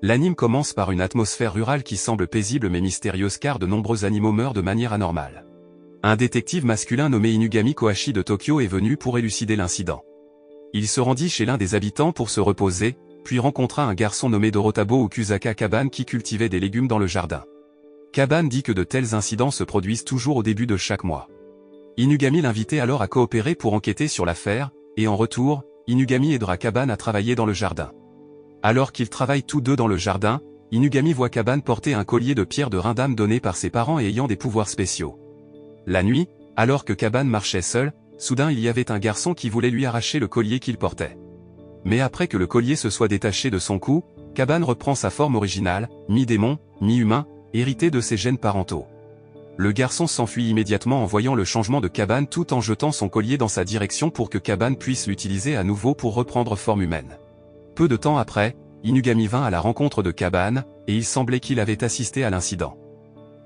L'anime commence par une atmosphère rurale qui semble paisible mais mystérieuse car de nombreux animaux meurent de manière anormale. Un détective masculin nommé Inugami Kohashi de Tokyo est venu pour élucider l'incident. Il se rendit chez l'un des habitants pour se reposer, puis rencontra un garçon nommé Dorotabo Okusaka Kaban qui cultivait des légumes dans le jardin. Kaban dit que de tels incidents se produisent toujours au début de chaque mois. Inugami l'invitait alors à coopérer pour enquêter sur l'affaire, et en retour, Inugami aidera Kaban à travailler dans le jardin. Alors qu'ils travaillent tous deux dans le jardin, Inugami voit Kaban porter un collier de pierre de Rindam donné par ses parents et ayant des pouvoirs spéciaux. La nuit, alors que Kaban marchait seul, soudain il y avait un garçon qui voulait lui arracher le collier qu'il portait. Mais après que le collier se soit détaché de son cou, Kaban reprend sa forme originale, mi-démon, mi-humain, hérité de ses gènes parentaux. Le garçon s'enfuit immédiatement en voyant le changement de Kaban tout en jetant son collier dans sa direction pour que Kaban puisse l'utiliser à nouveau pour reprendre forme humaine. Peu de temps après, Inugami vint à la rencontre de Kaban, et il semblait qu'il avait assisté à l'incident.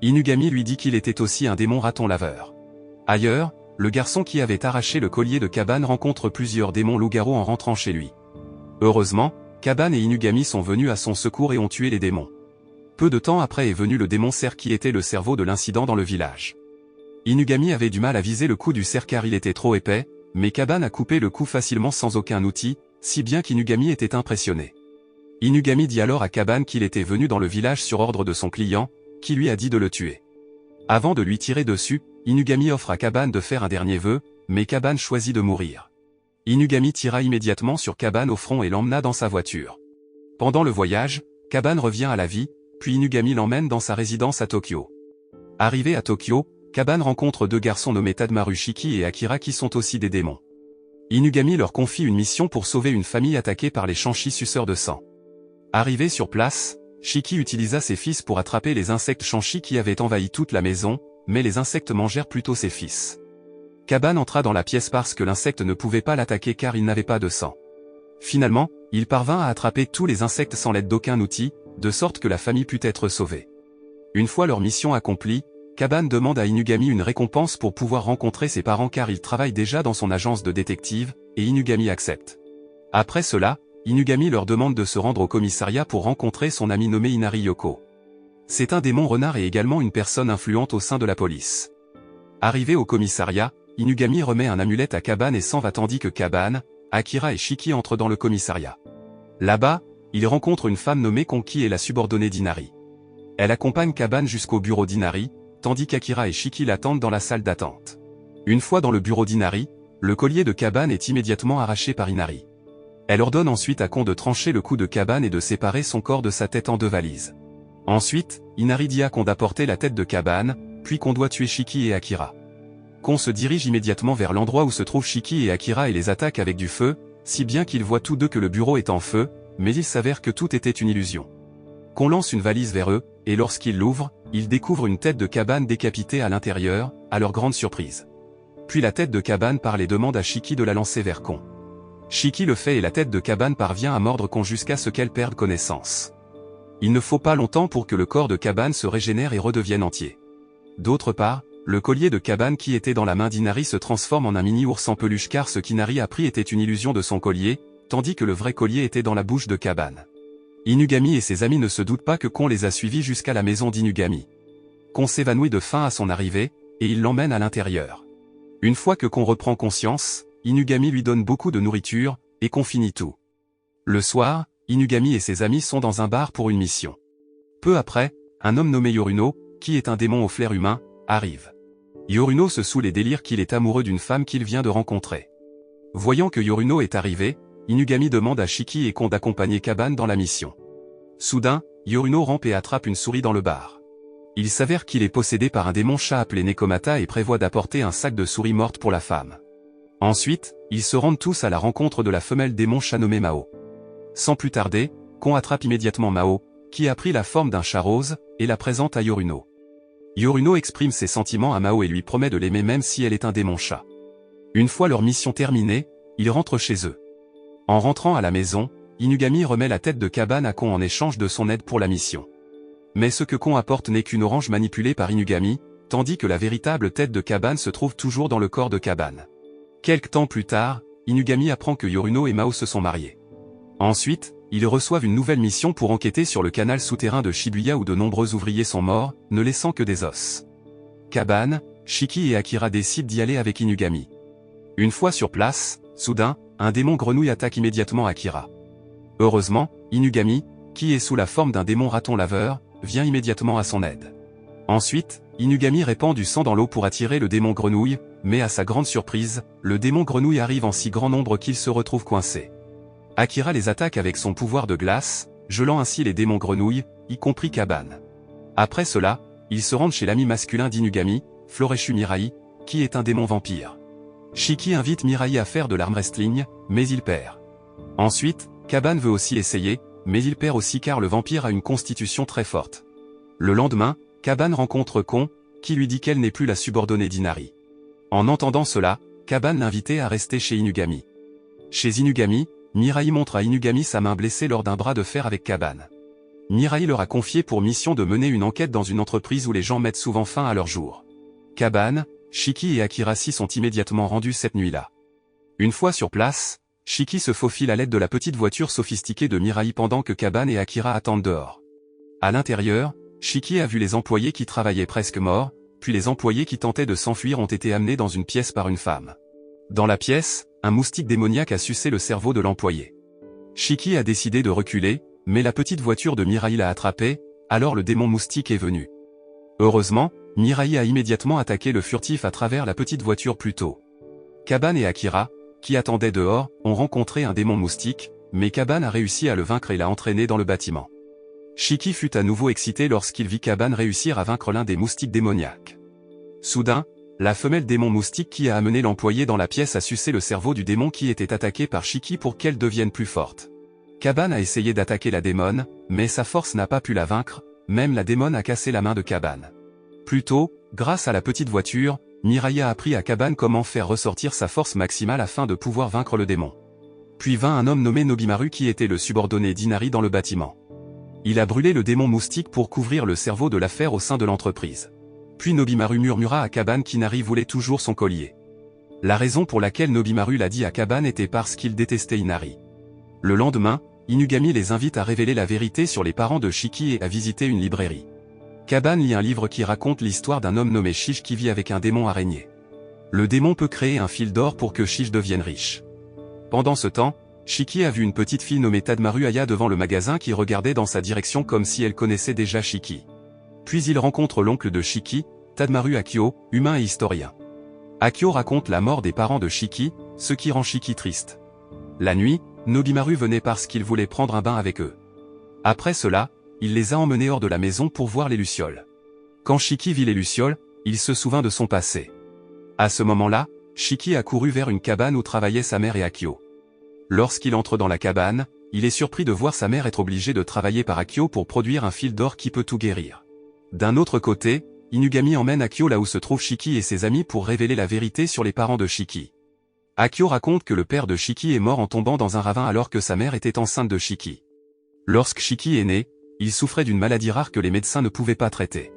Inugami lui dit qu'il était aussi un démon raton laveur. Ailleurs, le garçon qui avait arraché le collier de Kaban rencontre plusieurs démons loups-garous en rentrant chez lui. Heureusement, Kaban et Inugami sont venus à son secours et ont tué les démons. Peu de temps après est venu le démon cerf qui était le cerveau de l'incident dans le village. Inugami avait du mal à viser le coup du cerf car il était trop épais, mais Kaban a coupé le coup facilement sans aucun outil, si bien qu'Inugami était impressionné. Inugami dit alors à Kaban qu'il était venu dans le village sur ordre de son client, qui lui a dit de le tuer. Avant de lui tirer dessus, Inugami offre à Kaban de faire un dernier vœu, mais Kaban choisit de mourir. Inugami tira immédiatement sur Kaban au front et l'emmena dans sa voiture. Pendant le voyage, Kaban revient à la vie, puis Inugami l'emmène dans sa résidence à Tokyo. Arrivé à Tokyo, Kaban rencontre deux garçons nommés Tademaru Shiki et Akira qui sont aussi des démons. Inugami leur confie une mission pour sauver une famille attaquée par les Shanshi suceurs de sang. Arrivé sur place, Shiki utilisa ses fils pour attraper les insectes Shanshi qui avaient envahi toute la maison, mais les insectes mangèrent plutôt ses fils. Kaban entra dans la pièce parce que l'insecte ne pouvait pas l'attaquer car il n'avait pas de sang. Finalement, il parvint à attraper tous les insectes sans l'aide d'aucun outil, de sorte que la famille put être sauvée. Une fois leur mission accomplie, Kaban demande à Inugami une récompense pour pouvoir rencontrer ses parents car il travaille déjà dans son agence de détective, et Inugami accepte. Après cela, Inugami leur demande de se rendre au commissariat pour rencontrer son ami nommé Inari Yoko. C'est un démon renard et également une personne influente au sein de la police. Arrivé au commissariat, Inugami remet un amulette à Kaban et s'en va tandis que Kaban, Akira et Shiki entrent dans le commissariat. Là-bas, il rencontre une femme nommée Konki et la subordonnée d'Inari. Elle accompagne Kaban jusqu'au bureau d'Inari, tandis qu'Akira et Shiki l'attendent dans la salle d'attente. Une fois dans le bureau d'Inari, le collier de Kaban est immédiatement arraché par Inari. Elle ordonne ensuite à Kon de trancher le cou de Kaban et de séparer son corps de sa tête en deux valises. Ensuite, Inari dit à Kon d'apporter la tête de Kaban, puis qu'on doit tuer Shiki et Akira. Kon se dirige immédiatement vers l'endroit où se trouvent Shiki et Akira et les attaque avec du feu, si bien qu'ils voient tous deux que le bureau est en feu, mais il s'avère que tout était une illusion. Kon lance une valise vers eux, et lorsqu'ils l'ouvrent, ils découvrent une tête de Kaban décapitée à l'intérieur, à leur grande surprise. Puis la tête de Kaban parle et demande à Shiki de la lancer vers Kon. Shiki le fait et la tête de Kaban parvient à mordre Kon jusqu'à ce qu'elle perde connaissance. Il ne faut pas longtemps pour que le corps de Kaban se régénère et redevienne entier. D'autre part, le collier de Kaban qui était dans la main d'Inari se transforme en un mini-ours en peluche car ce qu'Inari a pris était une illusion de son collier, tandis que le vrai collier était dans la bouche de Kaban. Inugami et ses amis ne se doutent pas que Kon les a suivis jusqu'à la maison d'Inugami. Kon s'évanouit de faim à son arrivée, et il l'emmène à l'intérieur. Une fois que Kon reprend conscience, Inugami lui donne beaucoup de nourriture, et Kon finit tout. Le soir, Inugami et ses amis sont dans un bar pour une mission. Peu après, un homme nommé Yoruno, qui est un démon au flair humain, arrive. Yoruno se saoule et délire qu'il est amoureux d'une femme qu'il vient de rencontrer. Voyant que Yoruno est arrivé, Inugami demande à Shiki et Kon d'accompagner Kaban dans la mission. Soudain, Yoruno rampe et attrape une souris dans le bar. Il s'avère qu'il est possédé par un démon chat appelé Nekomata et prévoit d'apporter un sac de souris mortes pour la femme. Ensuite, ils se rendent tous à la rencontre de la femelle démon chat nommée Mao. Sans plus tarder, Kon attrape immédiatement Mao, qui a pris la forme d'un chat rose, et la présente à Yoruno. Yoruno exprime ses sentiments à Mao et lui promet de l'aimer même si elle est un démon chat. Une fois leur mission terminée, ils rentrent chez eux. En rentrant à la maison, Inugami remet la tête de Kaban à Kon en échange de son aide pour la mission. Mais ce que Kon apporte n'est qu'une orange manipulée par Inugami, tandis que la véritable tête de Kaban se trouve toujours dans le corps de Kaban. Quelque temps plus tard, Inugami apprend que Yoruno et Mao se sont mariés. Ensuite, ils reçoivent une nouvelle mission pour enquêter sur le canal souterrain de Shibuya où de nombreux ouvriers sont morts, ne laissant que des os. Kaban, Shiki et Akira décident d'y aller avec Inugami. Une fois sur place, soudain, un démon grenouille attaque immédiatement Akira. Heureusement, Inugami, qui est sous la forme d'un démon raton laveur, vient immédiatement à son aide. Ensuite, Inugami répand du sang dans l'eau pour attirer le démon grenouille, mais à sa grande surprise, le démon grenouille arrive en si grand nombre qu'il se retrouve coincé. Akira les attaque avec son pouvoir de glace, gelant ainsi les démons grenouilles, y compris Kaban. Après cela, ils se rendent chez l'ami masculin d'Inugami, Floreshu Mirai, qui est un démon vampire. Shiki invite Mirai à faire de l'arm wrestling, mais il perd. Ensuite, Kaban veut aussi essayer, mais il perd aussi car le vampire a une constitution très forte. Le lendemain, Kaban rencontre Kon, qui lui dit qu'elle n'est plus la subordonnée d'Inari. En entendant cela, Kaban l'invitait à rester chez Inugami. Chez Inugami, Mirai montre à Inugami sa main blessée lors d'un bras de fer avec Kaban. Mirai leur a confié pour mission de mener une enquête dans une entreprise où les gens mettent souvent fin à leur jour. Kaban, Shiki et Akirashi sont immédiatement rendus cette nuit-là. Une fois sur place, Shiki se faufile à l'aide de la petite voiture sophistiquée de Mirai pendant que Kaban et Akira attendent dehors. À l'intérieur, Shiki a vu les employés qui travaillaient presque morts, puis les employés qui tentaient de s'enfuir ont été amenés dans une pièce par une femme. Dans la pièce, un moustique démoniaque a sucé le cerveau de l'employé. Shiki a décidé de reculer, mais la petite voiture de Mirai l'a attrapé, alors le démon moustique est venu. Heureusement, Mirai a immédiatement attaqué le furtif à travers la petite voiture plus tôt. Kaban et Akira, qui attendaient dehors, ont rencontré un démon moustique, mais Kaban a réussi à le vaincre et l'a entraîné dans le bâtiment. Shiki fut à nouveau excité lorsqu'il vit Kaban réussir à vaincre l'un des moustiques démoniaques. Soudain, la femelle démon moustique qui a amené l'employé dans la pièce a sucé le cerveau du démon qui était attaqué par Shiki pour qu'elle devienne plus forte. Kaban a essayé d'attaquer la démone, mais sa force n'a pas pu la vaincre, même la démone a cassé la main de Kaban. Plus tôt, grâce à la petite voiture, Mirai a appris à Kaban comment faire ressortir sa force maximale afin de pouvoir vaincre le démon. Puis vint un homme nommé Nobimaru qui était le subordonné d'Inari dans le bâtiment. Il a brûlé le démon moustique pour couvrir le cerveau de l'affaire au sein de l'entreprise. Puis Nobimaru murmura à Kaban qu'Inari voulait toujours son collier. La raison pour laquelle Nobimaru l'a dit à Kaban était parce qu'il détestait Inari. Le lendemain, Inugami les invite à révéler la vérité sur les parents de Shiki et à visiter une librairie. Kaban lit un livre qui raconte l'histoire d'un homme nommé Shish qui vit avec un démon araignée. Le démon peut créer un fil d'or pour que Shish devienne riche. Pendant ce temps, Shiki a vu une petite fille nommée Tadmaru Aya devant le magasin qui regardait dans sa direction comme si elle connaissait déjà Shiki. Puis il rencontre l'oncle de Shiki, Tadmaru Akio, humain et historien. Akio raconte la mort des parents de Shiki, ce qui rend Shiki triste. La nuit, Nobimaru venait parce qu'il voulait prendre un bain avec eux. Après cela, il les a emmenés hors de la maison pour voir les lucioles. Quand Shiki vit les lucioles, il se souvint de son passé. À ce moment-là, Shiki a couru vers une cabane où travaillaient sa mère et Akio. Lorsqu'il entre dans la cabane, il est surpris de voir sa mère être obligée de travailler par Akio pour produire un fil d'or qui peut tout guérir. D'un autre côté, Inugami emmène Akio là où se trouvent Shiki et ses amis pour révéler la vérité sur les parents de Shiki. Akio raconte que le père de Shiki est mort en tombant dans un ravin alors que sa mère était enceinte de Shiki. Lorsque Shiki est né, il souffrait d'une maladie rare que les médecins ne pouvaient pas traiter.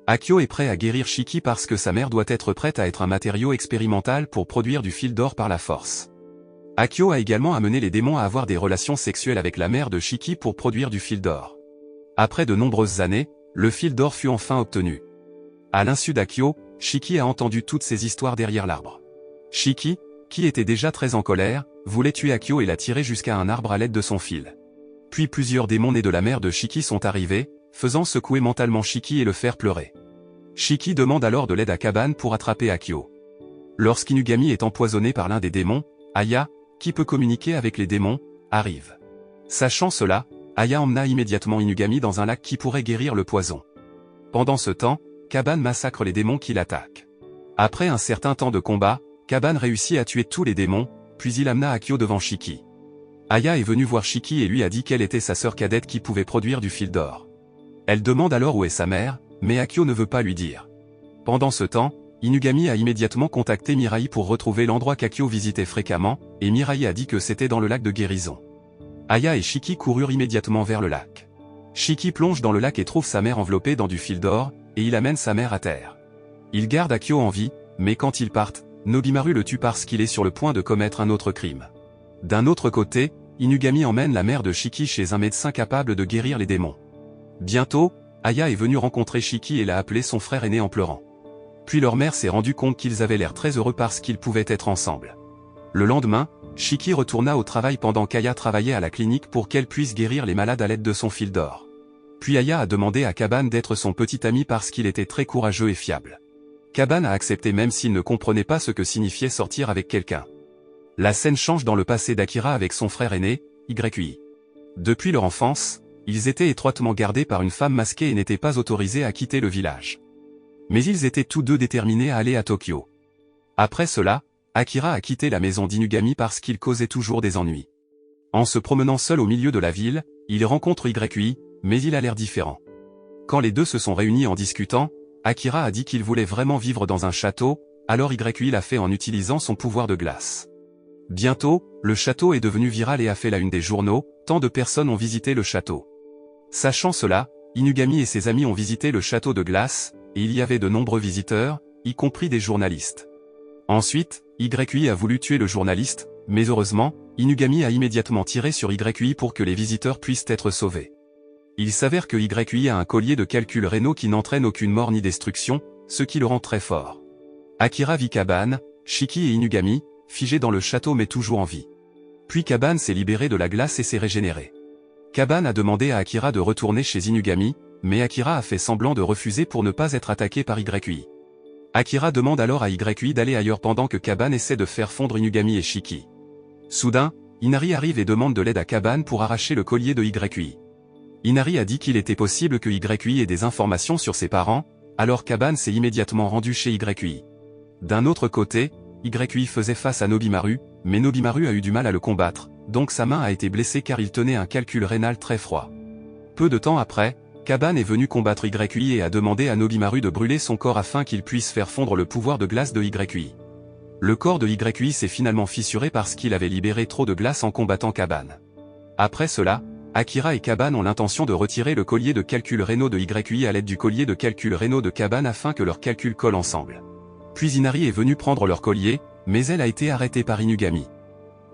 Akio est prêt à guérir Shiki parce que sa mère doit être prête à être un matériau expérimental pour produire du fil d'or par la force. Akio a également amené les démons à avoir des relations sexuelles avec la mère de Shiki pour produire du fil d'or. Après de nombreuses années, le fil d'or fut enfin obtenu. À l'insu d'Akio, Shiki a entendu toutes ces histoires derrière l'arbre. Shiki, qui était déjà très en colère, voulait tuer Akio et la tirer jusqu'à un arbre à l'aide de son fil. Puis plusieurs démons nés de la mère de Shiki sont arrivés, faisant secouer mentalement Shiki et le faire pleurer. Shiki demande alors de l'aide à Kaban pour attraper Akio. Lorsqu'Inugami est empoisonné par l'un des démons, Aya, qui peut communiquer avec les démons, arrive. Sachant cela, Aya emmena immédiatement Inugami dans un lac qui pourrait guérir le poison. Pendant ce temps, Kaban massacre les démons qui l'attaquent. Après un certain temps de combat, Kaban réussit à tuer tous les démons, puis il amena Akio devant Shiki. Aya est venue voir Shiki et lui a dit qu'elle était sa sœur cadette qui pouvait produire du fil d'or. Elle demande alors où est sa mère, mais Akio ne veut pas lui dire. Pendant ce temps, Inugami a immédiatement contacté Mirai pour retrouver l'endroit qu'Akio visitait fréquemment, et Mirai a dit que c'était dans le lac de guérison. Aya et Shiki coururent immédiatement vers le lac. Shiki plonge dans le lac et trouve sa mère enveloppée dans du fil d'or, et il amène sa mère à terre. Il garde Akio en vie, mais quand ils partent, Nobimaru le tue parce qu'il est sur le point de commettre un autre crime. D'un autre côté, Inugami emmène la mère de Shiki chez un médecin capable de guérir les démons. Bientôt, Aya est venue rencontrer Shiki et l'a appelé son frère aîné en pleurant. Puis leur mère s'est rendue compte qu'ils avaient l'air très heureux parce qu'ils pouvaient être ensemble. Le lendemain, Shiki retourna au travail pendant qu'Aya travaillait à la clinique pour qu'elle puisse guérir les malades à l'aide de son fil d'or. Puis Aya a demandé à Kaban d'être son petit ami parce qu'il était très courageux et fiable. Kaban a accepté même s'il ne comprenait pas ce que signifiait sortir avec quelqu'un. La scène change dans le passé d'Akira avec son frère aîné, YI. Depuis leur enfance, ils étaient étroitement gardés par une femme masquée et n'étaient pas autorisés à quitter le village. Mais ils étaient tous deux déterminés à aller à Tokyo. Après cela, Akira a quitté la maison d'Inugami parce qu'il causait toujours des ennuis. En se promenant seul au milieu de la ville, il rencontre YI, mais il a l'air différent. Quand les deux se sont réunis en discutant, Akira a dit qu'il voulait vraiment vivre dans un château, alors YI l'a fait en utilisant son pouvoir de glace. Bientôt, le château est devenu viral et a fait la une des journaux, tant de personnes ont visité le château. Sachant cela, Inugami et ses amis ont visité le château de glace, et il y avait de nombreux visiteurs, y compris des journalistes. Ensuite, YI a voulu tuer le journaliste, mais heureusement, Inugami a immédiatement tiré sur YI pour que les visiteurs puissent être sauvés. Il s'avère que YI a un collier de calcul rénaux qui n'entraîne aucune mort ni destruction, ce qui le rend très fort. Akira vit Kaban, Shiki et Inugami, figés dans le château mais toujours en vie. Puis Kaban s'est libéré de la glace et s'est régénéré. Kaban a demandé à Akira de retourner chez Inugami, mais Akira a fait semblant de refuser pour ne pas être attaqué par YI. Akira demande alors à YI d'aller ailleurs pendant que Kaban essaie de faire fondre Inugami et Shiki. Soudain, Inari arrive et demande de l'aide à Kaban pour arracher le collier de YI. Inari a dit qu'il était possible que YI ait des informations sur ses parents, alors Kaban s'est immédiatement rendu chez YI. D'un autre côté, YI faisait face à Nobimaru, mais Nobimaru a eu du mal à le combattre, donc sa main a été blessée car il tenait un calcul rénal très froid. Peu de temps après, Kaban est venu combattre YI et a demandé à Nobimaru de brûler son corps afin qu'il puisse faire fondre le pouvoir de glace de YI. Le corps de YI s'est finalement fissuré parce qu'il avait libéré trop de glace en combattant Kaban. Après cela, Akira et Kaban ont l'intention de retirer le collier de calcul rénaux de YI à l'aide du collier de calcul rénaux de Kaban afin que leurs calculs collent ensemble. Puis Inari est venue prendre leur collier, mais elle a été arrêtée par Inugami.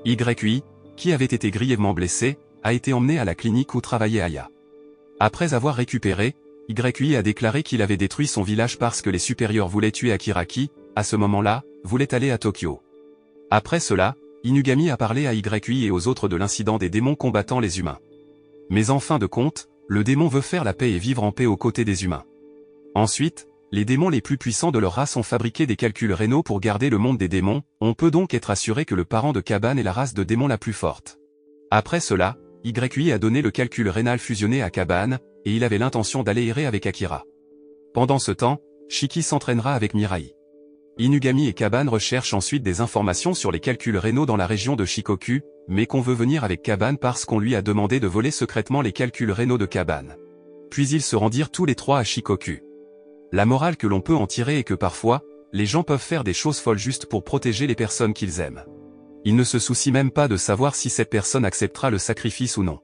YI, qui avait été grièvement blessé, a été emmené à la clinique où travaillait Aya. Après avoir récupéré, YI a déclaré qu'il avait détruit son village parce que les supérieurs voulaient tuer Akira qui, à ce moment-là, voulait aller à Tokyo. Après cela, Inugami a parlé à YI et aux autres de l'incident des démons combattant les humains. Mais en fin de compte, le démon veut faire la paix et vivre en paix aux côtés des humains. Ensuite, les démons les plus puissants de leur race ont fabriqué des calculs rénaux pour garder le monde des démons, on peut donc être assuré que le parent de Kaban est la race de démons la plus forte. Après cela, YI a donné le calcul rénal fusionné à Kaban, et il avait l'intention d'aller errer avec Akira. Pendant ce temps, Shiki s'entraînera avec Mirai. Inugami et Kaban recherchent ensuite des informations sur les calculs rénaux dans la région de Shikoku, mais qu'on veut venir avec Kaban parce qu'on lui a demandé de voler secrètement les calculs rénaux de Kaban. Puis ils se rendirent tous les trois à Shikoku. La morale que l'on peut en tirer est que parfois, les gens peuvent faire des choses folles juste pour protéger les personnes qu'ils aiment. Ils ne se soucient même pas de savoir si cette personne acceptera le sacrifice ou non.